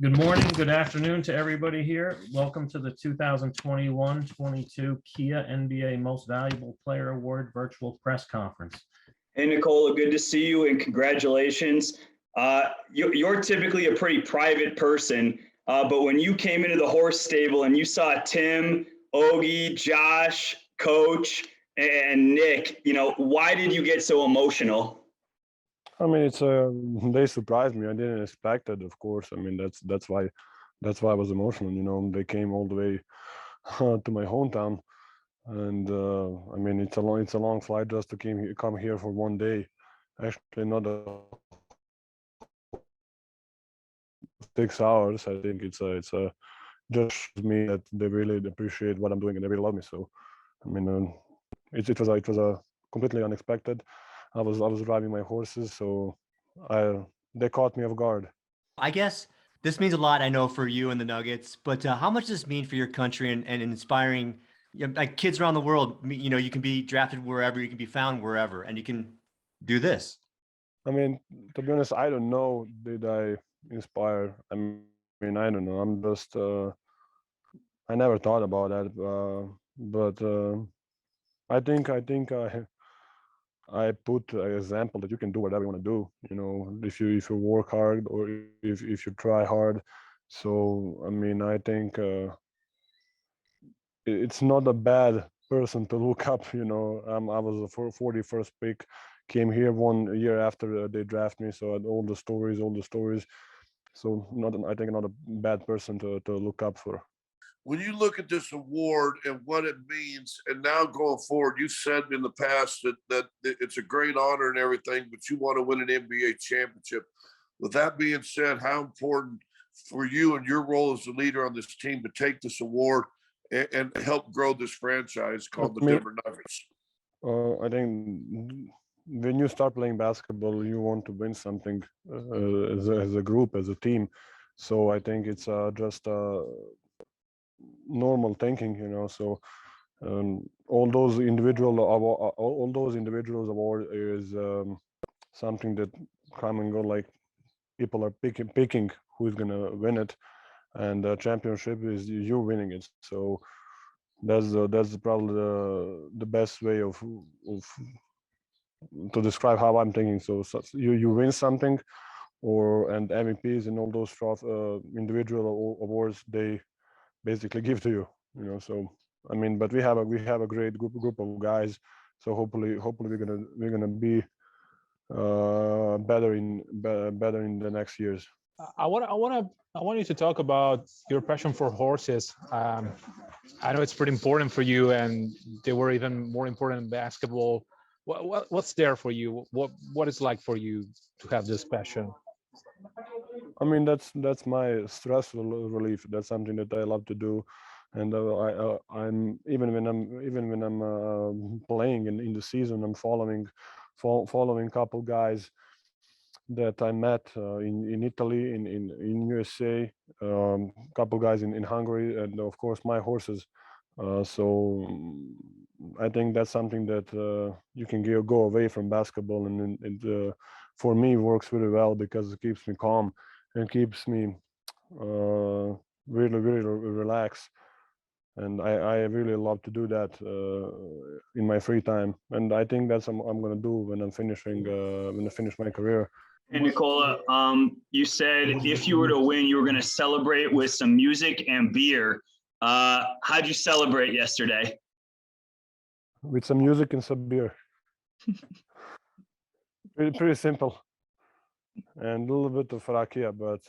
Good morning, good afternoon to everybody here. Welcome to the 2021-22 Kia NBA Most Valuable Player Award virtual press conference. Hey, NIKOLA, good to see you and congratulations. You're typically a pretty private person, but when you came into the horse stable and you saw Tim, Ogie, Josh, Coach, and Nick, why did you get so emotional? I mean, they surprised me. I didn't expect it, of course. I mean, that's why I was emotional. They came all the way to my hometown, and I mean, it's a long flight just to come here for one day. Actually, not 6 hours. I think it's just me that they really appreciate what I'm doing and they really love me. So, I mean, it was a completely unexpected. I was driving my horses, so they caught me off guard. I guess this means a lot, I know, for you and the Nuggets, but how much does this mean for your country and inspiring like kids around the world? You can be drafted wherever, you can be found wherever, and you can do this. I mean, to be honest, I don't know. Did I inspire? I mean, I don't know. I'm just, I never thought about that, but I think I put an example that you can do whatever you want to do. If you work hard or if you try hard. So I mean, I think it's not a bad person to look up. I was the 41st pick, came here 1 year after they draft me. So I had all the stories. So I think not a bad person to look up for. When you look at this award and what it means, and now going forward, you said in the past that it's a great honor and everything, but you want to win an NBA championship. With that being said, how important for you and your role as the leader on this team to take this award and help grow this franchise called the Denver Nuggets? I think when you start playing basketball, you want to win something as a group, as a team. So I think it's just normal thinking, so all those individuals award is something that come and go, like people are picking who's gonna win it, and the championship is you winning it. So that's probably the best way of to describe how I'm thinking. So you win something, and MVPs and all those individual awards, they basically give to you. So I mean, but we have a great group of guys. So hopefully we're gonna be better in the next years. I want you to talk about your passion for horses. I know it's pretty important for you, and they were even more important in basketball. What's there for you? What it's like for you to have this passion? I mean, that's my stress relief. That's something that I love to do, and I'm even when I'm playing in the season, I'm following a couple guys that I met in Italy, in USA, couple guys in Hungary, and of course my horses. So I think that's something that you can go away from basketball, and for me works really well because it keeps me calm and keeps me really relaxed. And I really love to do that in my free time, and I think that's what I'm gonna do when I finish my career. Hey, NIKOLA, you said if you were to win, you were going to celebrate with some music and beer. How'd you celebrate yesterday? With some music and some beer. pretty simple. And a little bit of rakia, but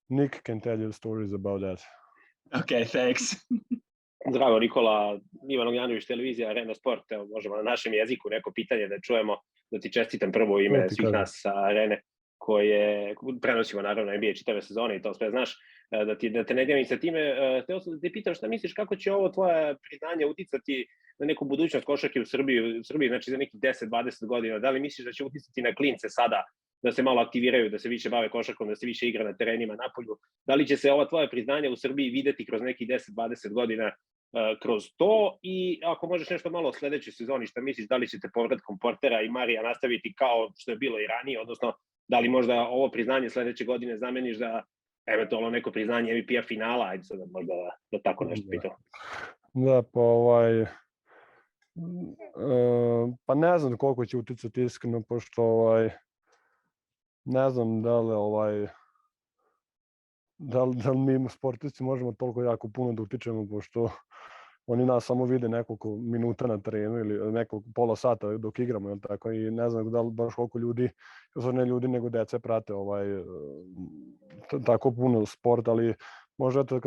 Nick can tell you stories about that. Okay, thanks. Zdravo, Nikola, Ivan Ognjanović, televizija Arena Sport. Evo, možemo na našem jeziku neko pitanje da čujemo, da ti čestitam prvo u ime svih nas sa Arene koje prenosimo naravno NBA čitave sezone i to sve znaš, da te ne divim sa time. Hteo sam da te pitam šta misliš kako će ovo tvoje priznanje uticati na neku budućnost košarke u Srbiji, znači za nekih 10-20 godina. Da li misliš da će uticati na klince sada da se malo aktiviraju, da se više bave košarkom, da se više igra na terenima napolju? Da li će se ova tvoja priznanja u Srbiji videti kroz nekih 10-20 godina kroz to? I ako možeš nešto malo o sledećoj sezoni, šta misliš, da li ćete povratkom Portera i Marija nastaviti kao što je bilo i ranije, odnosno da li možda ovo priznanje sledeće godine zameniš da eventualno neko priznanje MVP-a finala, ajde sada možda da tako nešto pitam. Da, pa pa ne znam koliko će uticati iskreno, pošto ne znam da li mi sportisti možemo toliko jako puno da utičemo, pošto oni nas samo vide nekoliko minuta na terenu ili nekoliko pola sata dok igramo, jel tako, i ne znam da li baš koliko ljudi, ne ljudi nego dece prate tako puno sport, ali možda eto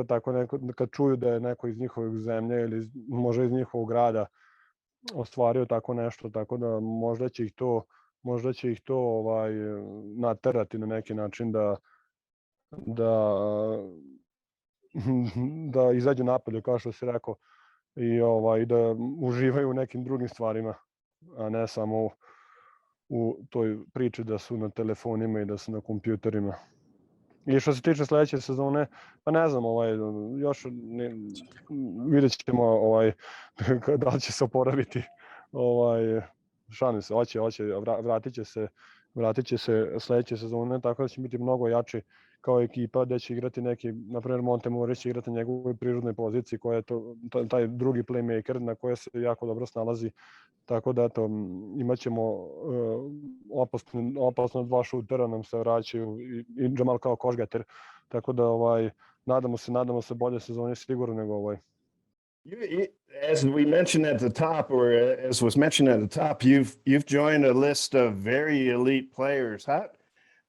kad čuju da je neko iz njihovog zemlje ili možda iz njihovog grada ostvario tako nešto, tako da možda će ih to naterati na neki način da izađu napolje, kao što si rekao, i da uživaju u nekim drugim stvarima, a ne samo u toj priči da su na telefonima i da su na kompjuterima. I što se tiče sledeće sezone, pa ne znam, još vidjet ćemo da li će se oporaviti. Šalim se, hoće, vratit će se sledeće sezone, tako da će biti mnogo jači kao ekipa, gde će igrati neki, na primjer Montemori će igrati na njegovoj prirodnoj poziciji, koja je taj drugi playmaker na koje se jako dobro snalazi. Tako da eto, imat ćemo opasno dva šutera nam se vraćaju i Jamal kao košgater. Tako da nadamo se bolje sezoni sigurno nego ovoj. As we mentioned at the top, or as was mentioned at the top, you've joined a list of very elite players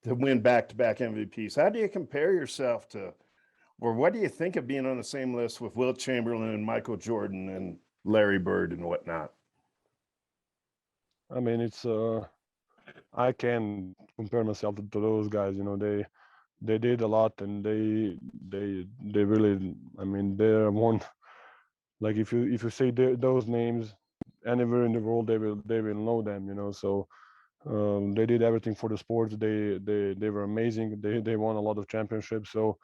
to win back-to-back MVPs. How do you compare yourself to, or what do you think of being on the same list with Wilt Chamberlain and Michael Jordan and Larry Bird and whatnot? I mean, I can compare myself to those guys. You know, they did a lot, and they really, I mean, they're one. Like if you say those names anywhere in the world, they will know them. You know, so they did everything for the sports. They were amazing. They won a lot of championships. So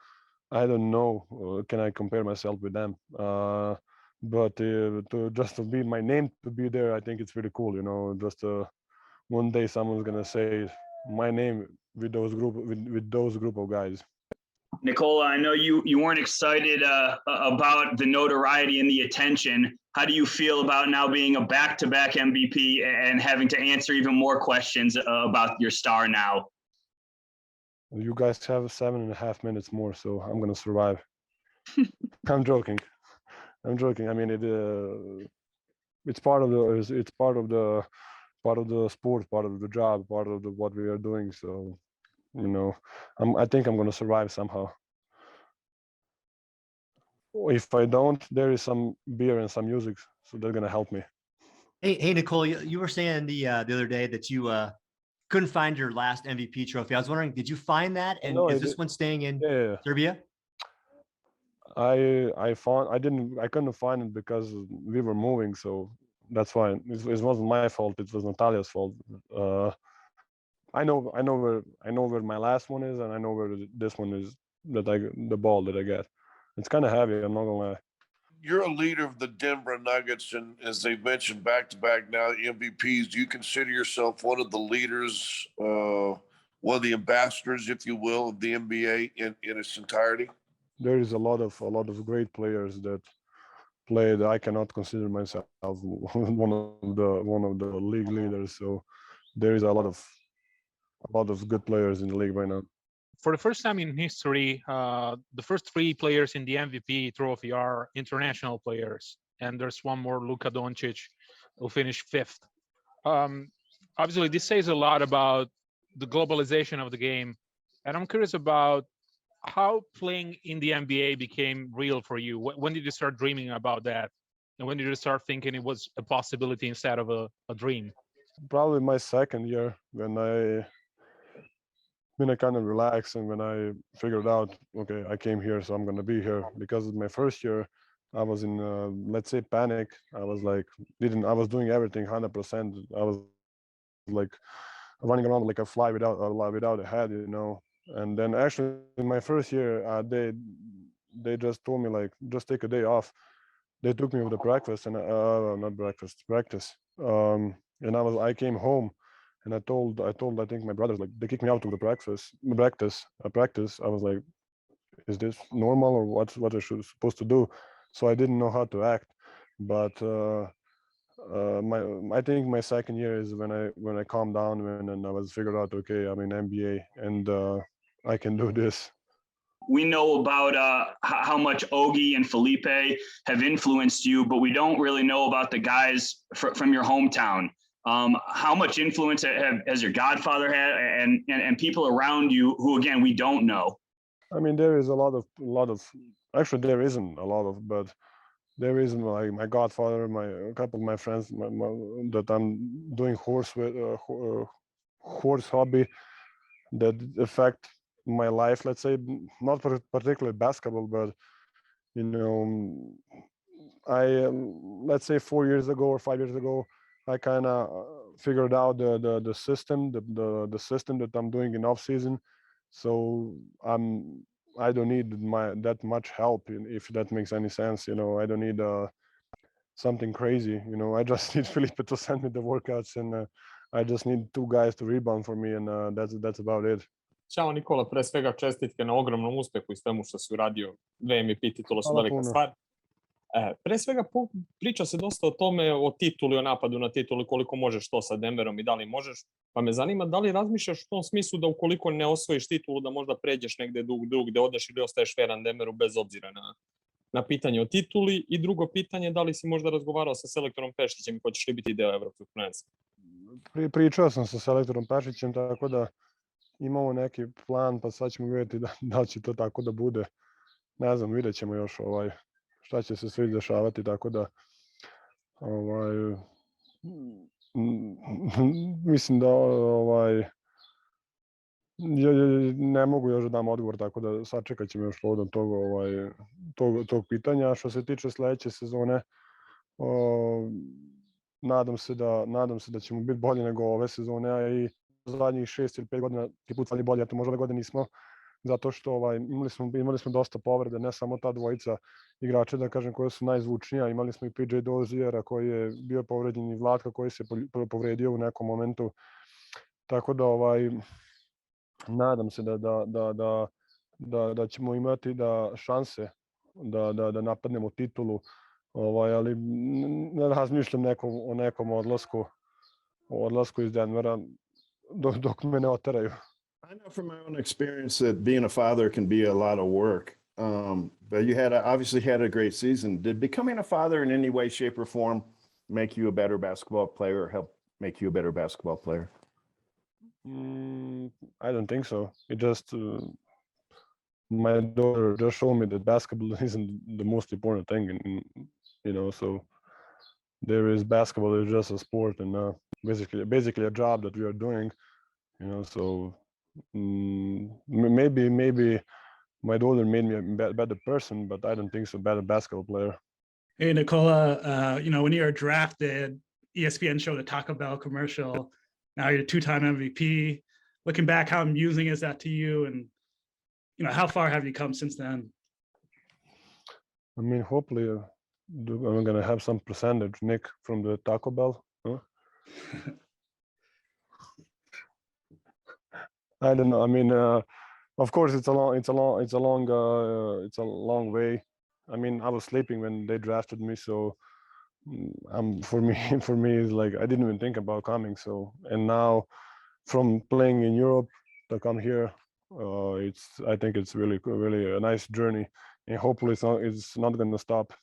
I don't know, can I compare myself with them? But to be my name to be there, I think it's really cool. You know, just one day someone's gonna say my name with those group of guys. Nikola, I know you weren't excited about the notoriety and the attention. How do you feel about now being a back-to-back MVP and having to answer even more questions about your star now? You guys have 7.5 minutes more, so I'm gonna survive. I'm joking. I mean, it's part of the sport, part of the job, part of what we are doing. So, you know, I think I'm gonna survive somehow. If I don't, there is some beer and some music, so they're gonna help me. Hey, Nikola, you were saying the other day that you couldn't find your last MVP trophy. I was wondering, did you find that? And No, is this one staying in Serbia? I couldn't find it because we were moving, so that's why it wasn't my fault. It was Natalia's fault. I know where my last one is, and I know where this one is. The ball that I get. It's kind of heavy. I'm not gonna lie. You're a leader of the Denver Nuggets, and as they've mentioned, back-to-back now MVPs. Do you consider yourself one of the leaders, one of the ambassadors, if you will, of the NBA in its entirety? There is a lot of great players that play that I cannot consider myself one of the league leaders. So there is a lot of good players in the league right now. For the first time in history, the first three players in the MVP trophy are international players, and there's one more, Luka Doncic, who finished fifth. Obviously, this says a lot about the globalization of the game, and I'm curious about how playing in the NBA became real for you. When did you start dreaming about that, and when did you start thinking it was a possibility instead of a dream? Probably my second year when I kind of relaxed and when I figured out, okay, I came here, so I'm gonna be here. Because my first year, I was in let's say panic. I was like, I was doing everything 100%. I was like running around like a fly without a head, you know. And then actually in my first year, they just told me like, just take a day off. They took me with the breakfast and practice. And I came home. And I told I think my brothers, like, they kicked me out of the practice. I was like, is this normal or what I should supposed to do? So I didn't know how to act. But I think my second year is when I calmed down and I was figured out, okay, I'm in NBA and I can do this. We know about how much Ogie and Felipe have influenced you, but we don't really know about the guys from your hometown. How much influence has your godfather had and people around you who, again, we don't know? I mean, there is a lot of, actually there isn't a lot of, but there is my godfather, a couple of my friends that I'm doing horse hobby that affect my life, let's say, not particularly basketball, but I let's say 4 years ago or 5 years ago, I kind of figured out the system, the system that I'm doing in off season. So I don't need that much help, if that makes any sense. I don't need something crazy. I just need Felipe to send me the workouts, and I just need 2 guys to rebound for me, and that's about it. Ćao Nikola, pre svega čestitke na ogromnom uspehu i svemu što si uradio. 2 MVP titula su Hvala velika puno. stvar. Pre svega priča se dosta o tome, o tituli, o napadu na titulu, koliko možeš to sa Denverom i da li možeš. Pa me zanima da li razmišljaš u tom smislu da ukoliko ne osvojiš titulu da možda pređeš negde drugde odeš ili ostaješ veran Denveru bez obzira na pitanje o tituli. I drugo pitanje, da li si možda razgovarao sa selektorom Pešićem i hoćeš li biti deo evropskog prvenstva? Pričao sam sa selektorom Pešićem, tako da imamo neki plan, pa sad ćemo vidjeti da li će to tako da bude. Ne znam, vidjet ćemo još šta će se sve dešavati, tako da mislim da ne mogu još da dam odgovor, tako da sačekat ćemo još povodom tog pitanja. Što se tiče sledeće sezone, nadam se da ćemo biti bolji nego ove sezone, a i zadnjih 6 ili 5 godina ti put stali bolje, a to možda ove godine nismo, zato što imali smo dosta povrede, ne samo ta dvojica igrača, da kažem, koja su najzvučnija. Imali smo i PJ Doziera koji je bio povređen i Vlatka koji se povredio u nekom momentu. Tako da nadam se da ćemo imati šanse da napadnemo titulu, ali ne razmišljam o nekom odlasku iz Denvera dok me ne oteraju. I know from my own experience that being a father can be a lot of work. But you obviously had a great season. Did becoming a father in any way, shape, or form make you a better basketball player or help make you a better basketball player? I don't think so. It just my daughter just showed me that basketball isn't the most important thing, and so there is basketball is just a sport and basically a job that we are doing, so maybe my daughter made me a better person, but I don't think so, better basketball player. Hey, Nikola, when you were drafted, ESPN showed a Taco Bell commercial. Now you're a 2-time MVP. Looking back, how amusing is that to you? And, how far have you come since then? I mean, hopefully I'm going to have some percentage, Nick, from the Taco Bell. Huh? I don't know. I mean, of course, it's a long way. I mean, I was sleeping when they drafted me, so for me, it's like I didn't even think about coming. So, and now, from playing in Europe to come here, I think it's really a nice journey, and hopefully it's not going to stop.